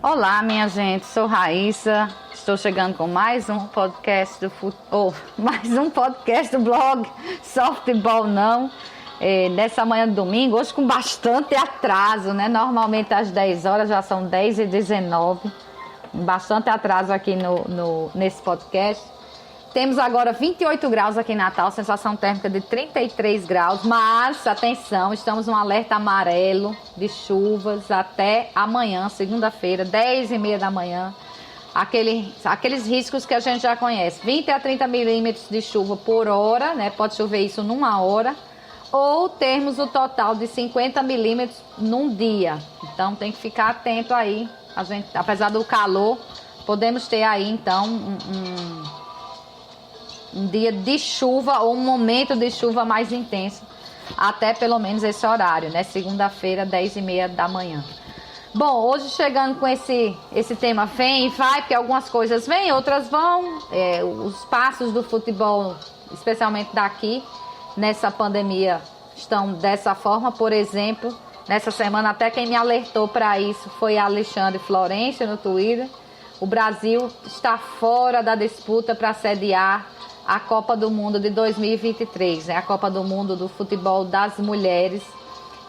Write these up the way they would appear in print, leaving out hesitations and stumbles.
Olá, minha gente, sou Raíssa, estou chegando com mais um podcast do blog Softball Não, nessa manhã de domingo, hoje com bastante atraso, né? Normalmente às 10 horas, já são 10h19, bastante atraso aqui nesse podcast. Temos agora 28 graus aqui em Natal, sensação térmica de 33 graus, mas, atenção, estamos num alerta amarelo de chuvas até amanhã, segunda-feira, 10h30 da manhã. Aqueles riscos que a gente já conhece, 20 a 30 milímetros de chuva por hora, né? Pode chover isso numa hora, ou termos o total de 50 milímetros num dia. Então tem que ficar atento aí, apesar do calor, podemos ter aí então um dia de chuva ou um momento de chuva mais intenso, até pelo menos esse horário, né? Segunda-feira, 10h30 da manhã. Bom, hoje chegando com esse tema vem e vai, porque algumas coisas vêm, outras vão. Os passos do futebol, especialmente daqui, nessa pandemia, estão dessa forma. Por exemplo, nessa semana, até quem me alertou para isso foi Alexandre Florencio no Twitter. O Brasil está fora da disputa para sediar a Copa do Mundo de 2023, né? A Copa do Mundo do futebol das mulheres.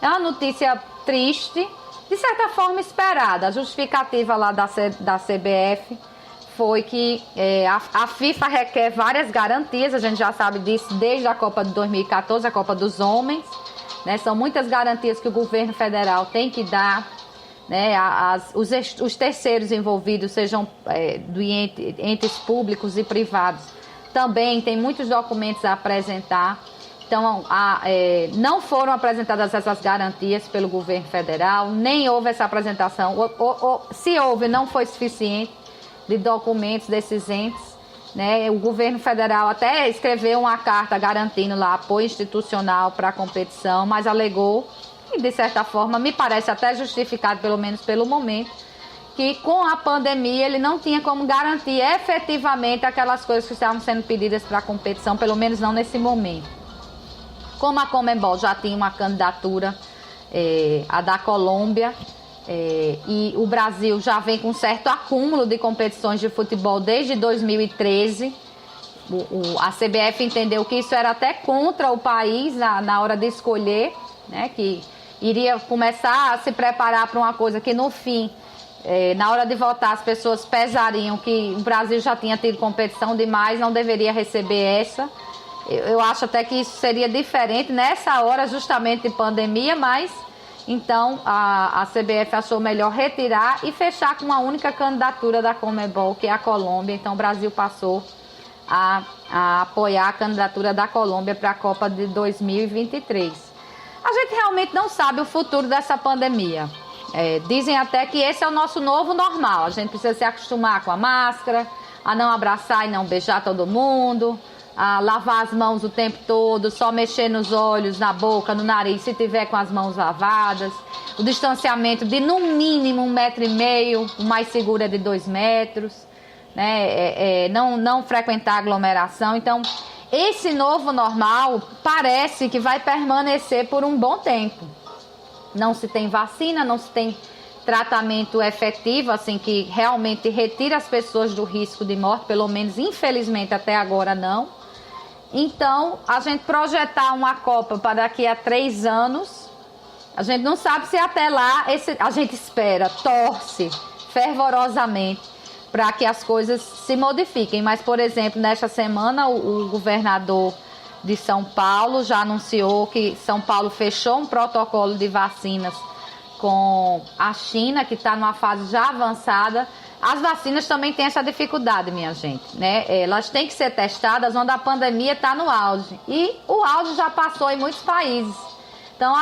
É uma notícia triste, de certa forma esperada. A justificativa lá da CBF foi que a FIFA requer várias garantias, a gente já sabe disso desde a Copa de 2014, a Copa dos Homens, né? São muitas garantias que o governo federal tem que dar, né? Os terceiros envolvidos, sejam entes públicos e privados, também tem muitos documentos a apresentar. Então, não foram apresentadas essas garantias pelo governo federal, nem houve essa apresentação, se houve, não foi suficiente de documentos desses entes, né? O governo federal até escreveu uma carta garantindo lá apoio institucional para a competição, mas alegou, e de certa forma me parece até justificado, pelo menos pelo momento, que com a pandemia ele não tinha como garantir efetivamente aquelas coisas que estavam sendo pedidas para a competição, pelo menos não nesse momento. Como a Conmebol já tinha uma candidatura, a da Colômbia, e o Brasil já vem com certo acúmulo de competições de futebol desde 2013, a CBF entendeu que isso era até contra o país na hora de escolher, né, que iria começar a se preparar para uma coisa que no fim, na hora de votar, as pessoas pesariam que o Brasil já tinha tido competição demais, não deveria receber essa. Eu acho até que isso seria diferente nessa hora justamente de pandemia, mas então a CBF achou melhor retirar e fechar com uma única candidatura da Conmebol, que é a Colômbia. Então o Brasil passou a apoiar a candidatura da Colômbia para a Copa de 2023. A gente realmente não sabe o futuro dessa pandemia. Dizem até que esse é o nosso novo normal. A gente precisa se acostumar com a máscara, a não abraçar e não beijar todo mundo, a lavar as mãos o tempo todo, só mexer nos olhos, na boca, no nariz, se tiver com as mãos lavadas. O distanciamento de no mínimo 1,5 m, o mais seguro é de 2 metros, né? Não frequentar aglomeração. Então, esse novo normal parece que vai permanecer por um bom tempo. Não se tem vacina, não se tem tratamento efetivo, assim, que realmente retira as pessoas do risco de morte, pelo menos, infelizmente, até agora não. Então, a gente projetar uma Copa para daqui a 3 anos, a gente não sabe se até lá, a gente espera, torce fervorosamente para que as coisas se modifiquem. Mas, por exemplo, nesta semana, o governador de São Paulo já anunciou que São Paulo fechou um protocolo de vacinas com a China, que está numa fase já avançada. As vacinas também têm essa dificuldade, minha gente, né? Elas têm que ser testadas onde a pandemia está no auge. E o auge já passou em muitos países. Então,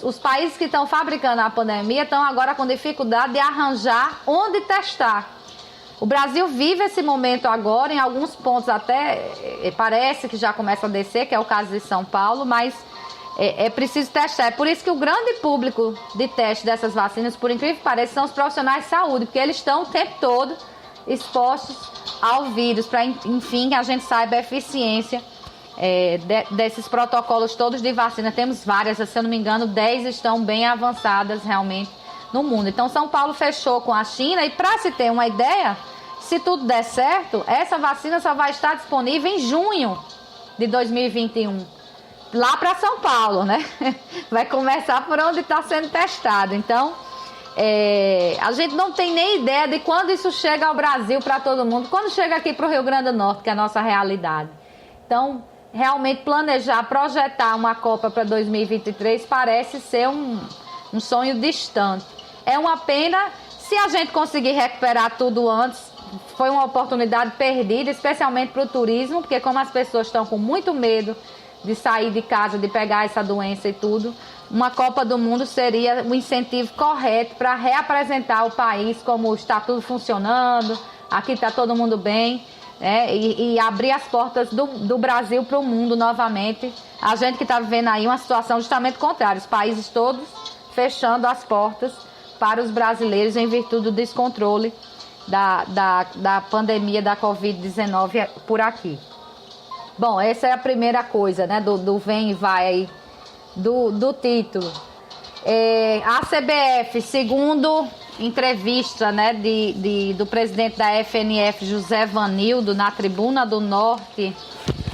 os países que estão fabricando a pandemia estão agora com dificuldade de arranjar onde testar. O Brasil vive esse momento agora, em alguns pontos até parece que já começa a descer, que é o caso de São Paulo, mas é preciso testar. É por isso que o grande público de teste dessas vacinas, por incrível que pareça, são os profissionais de saúde, porque eles estão o tempo todo expostos ao vírus, para, enfim, que a gente saiba a eficiência desses protocolos todos de vacina. Temos várias, se eu não me engano, 10 estão bem avançadas realmente no mundo. Então, São Paulo fechou com a China e, para se ter uma ideia, se tudo der certo, essa vacina só vai estar disponível em junho de 2021, lá para São Paulo, né? Vai começar por onde está sendo testado. Então, a gente não tem nem ideia de quando isso chega ao Brasil para todo mundo, quando chega aqui para o Rio Grande do Norte, que é a nossa realidade. Então, realmente planejar, projetar uma Copa para 2023 parece ser um sonho distante. É uma pena. Se a gente conseguir recuperar tudo antes, foi uma oportunidade perdida, especialmente para o turismo, porque como as pessoas estão com muito medo de sair de casa, de pegar essa doença e tudo, uma Copa do Mundo seria o incentivo correto para reapresentar o país como está tudo funcionando, aqui está todo mundo bem, né? E abrir as portas do Brasil para o mundo novamente. A gente que está vivendo aí uma situação justamente contrária, os países todos fechando as portas para os brasileiros em virtude do descontrole da pandemia da Covid-19 por aqui. Bom, essa é a primeira coisa, né, do vem e vai aí do título. A CBF, segundo entrevista, né, do presidente da FNF, José Vanildo, na Tribuna do Norte,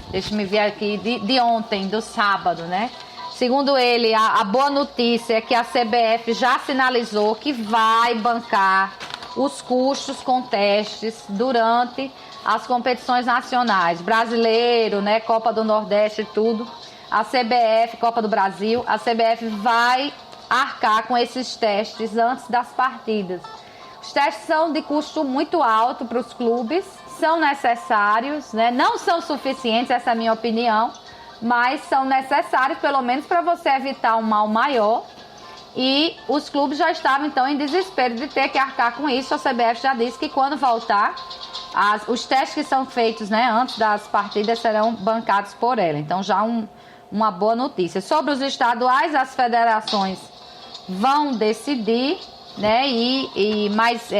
deixa eu ver aqui, de ontem, do sábado, né? Segundo ele, a boa notícia é que a CBF já sinalizou que vai bancar os custos com testes durante as competições nacionais, brasileiro, né, Copa do Nordeste e tudo. A CBF, Copa do Brasil, a CBF vai arcar com esses testes antes das partidas. Os testes são de custo muito alto para os clubes, são necessários, né, não são suficientes, essa é a minha opinião, mas são necessários pelo menos para você evitar um mal maior. E os clubes já estavam, então, em desespero de ter que arcar com isso. A CBF já disse que quando voltar, os testes que são feitos, né, antes das partidas serão bancados por ela. Então, já uma boa notícia. Sobre os estaduais, as federações vão decidir, né, mas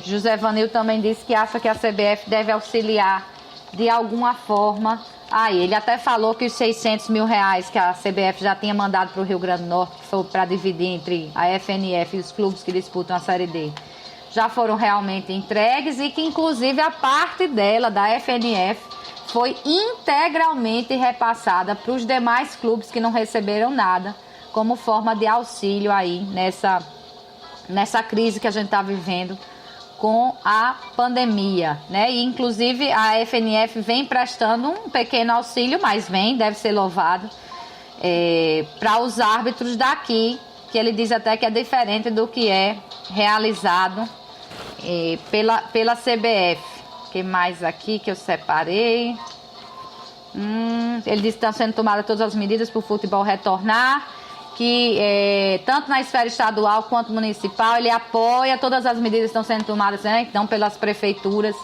José Vanil também disse que acha que a CBF deve auxiliar de alguma forma. Ele até falou que os 600 mil reais que a CBF já tinha mandado para o Rio Grande do Norte, que foi para dividir entre a FNF e os clubes que disputam a Série D, já foram realmente entregues e que, inclusive, a parte dela, da FNF, foi integralmente repassada para os demais clubes que não receberam nada, como forma de auxílio aí nessa crise que a gente está vivendo com a pandemia, né? E inclusive a FNF vem prestando um pequeno auxílio, mas deve ser louvado, para os árbitros daqui, que ele diz até que é diferente do que é realizado pela CBF. O que mais aqui que eu separei? Ele diz que estão sendo tomadas todas as medidas para o futebol retornar, que tanto na esfera estadual quanto municipal ele apoia, todas as medidas estão sendo tomadas, né, então, pelas prefeituras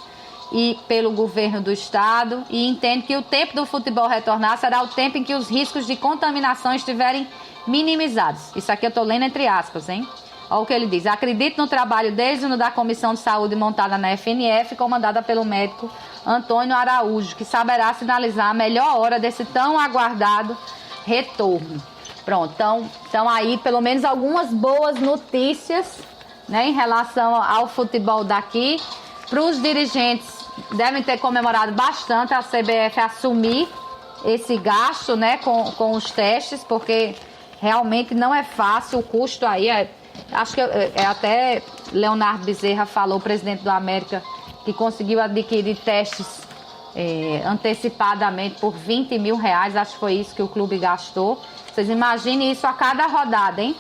e pelo governo do estado, e entende que o tempo do futebol retornar será o tempo em que os riscos de contaminação estiverem minimizados. Isso aqui eu estou lendo entre aspas, hein? Olha o que ele diz: acredito no trabalho desde o da Comissão de Saúde montada na FNF, comandada pelo médico Antônio Araújo, que saberá sinalizar a melhor hora desse tão aguardado retorno. Pronto, então aí pelo menos algumas boas notícias, né, em relação ao futebol daqui. Para os dirigentes, devem ter comemorado bastante a CBF assumir esse gasto, né, com os testes, porque realmente não é fácil o custo aí. Acho que até Leonardo Bezerra falou, o presidente do América, que conseguiu adquirir testes antecipadamente por 20 mil reais, acho que foi isso que o clube gastou. Vocês imaginem isso a cada rodada, hein?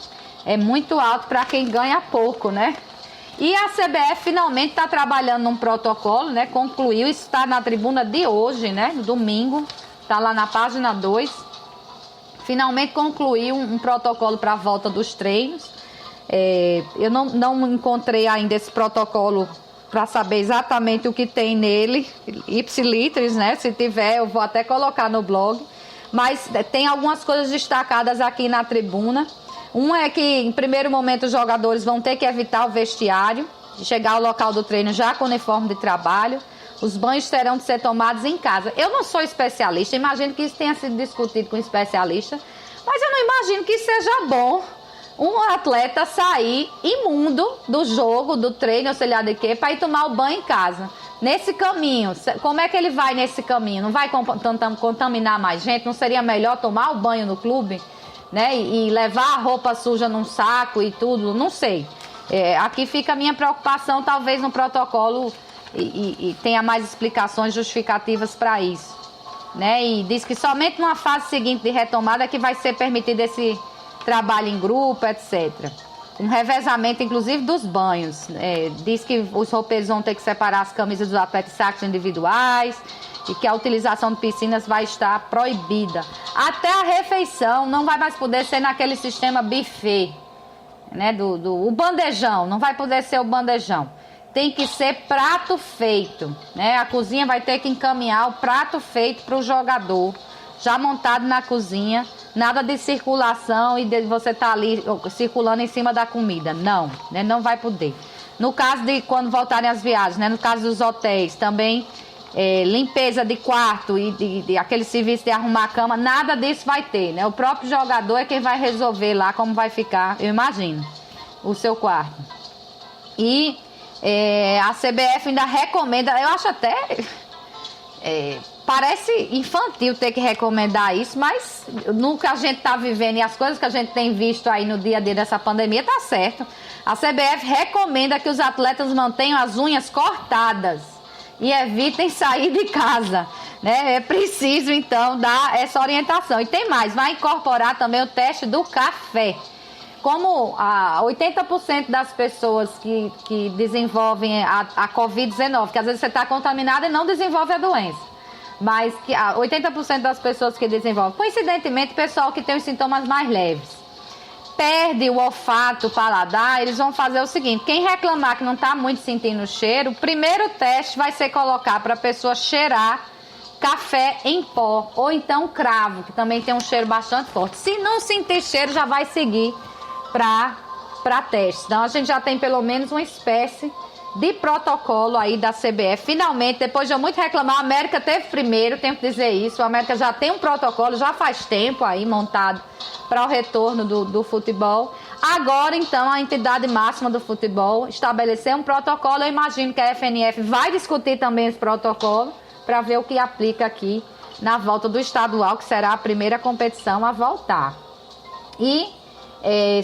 É muito alto para quem ganha pouco, né? E a CBF finalmente está trabalhando num protocolo, né? Concluiu, isso está na tribuna de hoje, né? No domingo, está lá na página 2. Finalmente concluiu um protocolo para a volta dos treinos. Eu não encontrei ainda esse protocolo para saber exatamente o que tem nele, ipsilitris, né? Se tiver, eu vou até colocar no blog. Mas tem algumas coisas destacadas aqui na tribuna. Um é que, em primeiro momento, os jogadores vão ter que evitar o vestiário, chegar ao local do treino já com uniforme de trabalho. os banhos terão de ser tomados em casa. Eu não sou especialista, imagino que isso tenha sido discutido com especialista, mas eu não imagino que seja bom um atleta sair imundo do jogo, do treino, ou sei lá de quê, para ir tomar o banho em casa. Nesse caminho, como é que ele vai nesse caminho? Não vai contaminar mais gente? Não seria melhor tomar o banho no clube, né? E levar a roupa suja num saco e tudo? Não sei. Aqui fica a minha preocupação, talvez no protocolo e tenha mais explicações justificativas para isso, né? E diz que somente numa fase seguinte de retomada é que vai ser permitido esse trabalho em grupo, etc. Um revezamento, inclusive, dos banhos. Diz que os roupeiros vão ter que separar as camisas dos atletas em sacos individuais e que a utilização de piscinas vai estar proibida. Até a refeição não vai mais poder ser naquele sistema buffet, né? O bandejão, não vai poder ser o bandejão. Tem que ser prato feito, né? A cozinha vai ter que encaminhar o prato feito para o jogador, já montado na cozinha. Nada de circulação e de você estar ali circulando em cima da comida. Não, né? Não vai poder. No caso de quando voltarem as viagens, né? No caso dos hotéis, também limpeza de quarto e de aquele serviço de arrumar a cama, nada disso vai ter, né? O próprio jogador é quem vai resolver lá como vai ficar, eu imagino, o seu quarto. E a CBF ainda recomenda, eu acho até... parece infantil ter que recomendar isso, mas no que a gente está vivendo e as coisas que a gente tem visto aí no dia a dia dessa pandemia, tá certo. A CBF recomenda que os atletas mantenham as unhas cortadas e evitem sair de casa, né? É preciso, então, dar essa orientação. E tem mais, vai incorporar também o teste do café. Como 80% das pessoas que desenvolvem a Covid-19, que às vezes você está contaminado e não desenvolve a doença, mas que 80% das pessoas que desenvolvem, coincidentemente, pessoal que tem os sintomas mais leves, perde o olfato, o paladar, eles vão fazer o seguinte: quem reclamar que não está muito sentindo o cheiro, o primeiro teste vai ser colocar para a pessoa cheirar café em pó, ou então cravo, que também tem um cheiro bastante forte. Se não sentir cheiro, já vai seguir para teste. Então a gente já tem pelo menos uma espécie de protocolo aí da CBF. Finalmente, depois de eu muito reclamar, a América teve primeiro, tenho que dizer isso, a América já tem um protocolo, já faz tempo aí montado para o retorno do futebol. Agora, então, a entidade máxima do futebol estabeleceu um protocolo. Eu imagino que a FNF vai discutir também esse protocolo para ver o que aplica aqui na volta do estadual, que será a primeira competição a voltar. E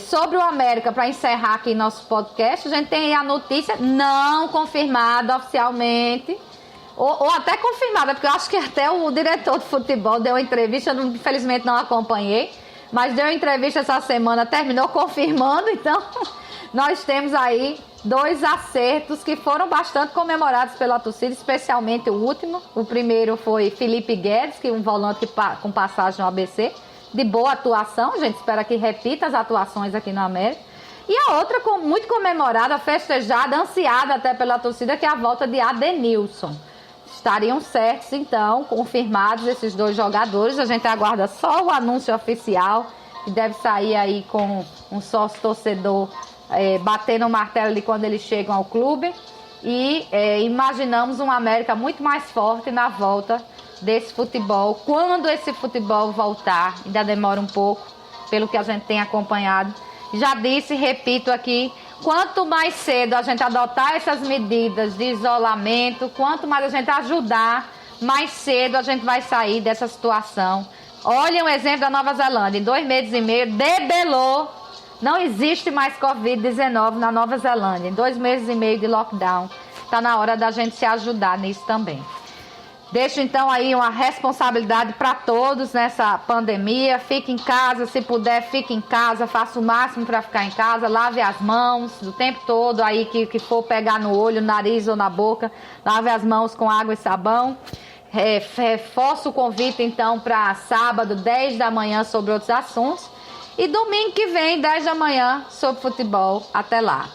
sobre o América, para encerrar aqui nosso podcast, a gente tem a notícia não confirmada oficialmente, ou até confirmada, porque eu acho que até o diretor de futebol deu uma entrevista, eu infelizmente não acompanhei, mas deu uma entrevista essa semana, terminou confirmando. Então nós temos aí 2 acertos que foram bastante comemorados pela torcida, especialmente o último. O primeiro foi Felipe Guedes, que é um volante com passagem no ABC, de boa atuação, a gente espera que repita as atuações aqui no América. E a outra, muito comemorada, festejada, ansiada até pela torcida, que é a volta de Adenilson. Estariam certos, então, confirmados esses 2 jogadores. A gente aguarda só o anúncio oficial, que deve sair aí com um sócio torcedor batendo o martelo ali quando eles chegam ao clube. E imaginamos um América muito mais forte na volta desse futebol. Quando esse futebol voltar, ainda demora um pouco, pelo que a gente tem acompanhado. Já disse, repito aqui, quanto mais cedo a gente adotar essas medidas de isolamento, quanto mais a gente ajudar, mais cedo a gente vai sair dessa situação. Olhem o exemplo da Nova Zelândia, em 2 meses e meio, debelou, não existe mais Covid-19 na Nova Zelândia, em 2 meses e meio de lockdown. Está na hora da gente se ajudar nisso também. Deixo então aí uma responsabilidade para todos nessa pandemia. Fique em casa, se puder, fique em casa, faça o máximo para ficar em casa, lave as mãos o tempo todo aí que for pegar no olho, no nariz ou na boca, lave as mãos com água e sabão. Reforço o convite então para sábado, 10 da manhã, sobre outros assuntos, e domingo que vem, 10 da manhã, sobre futebol. Até lá.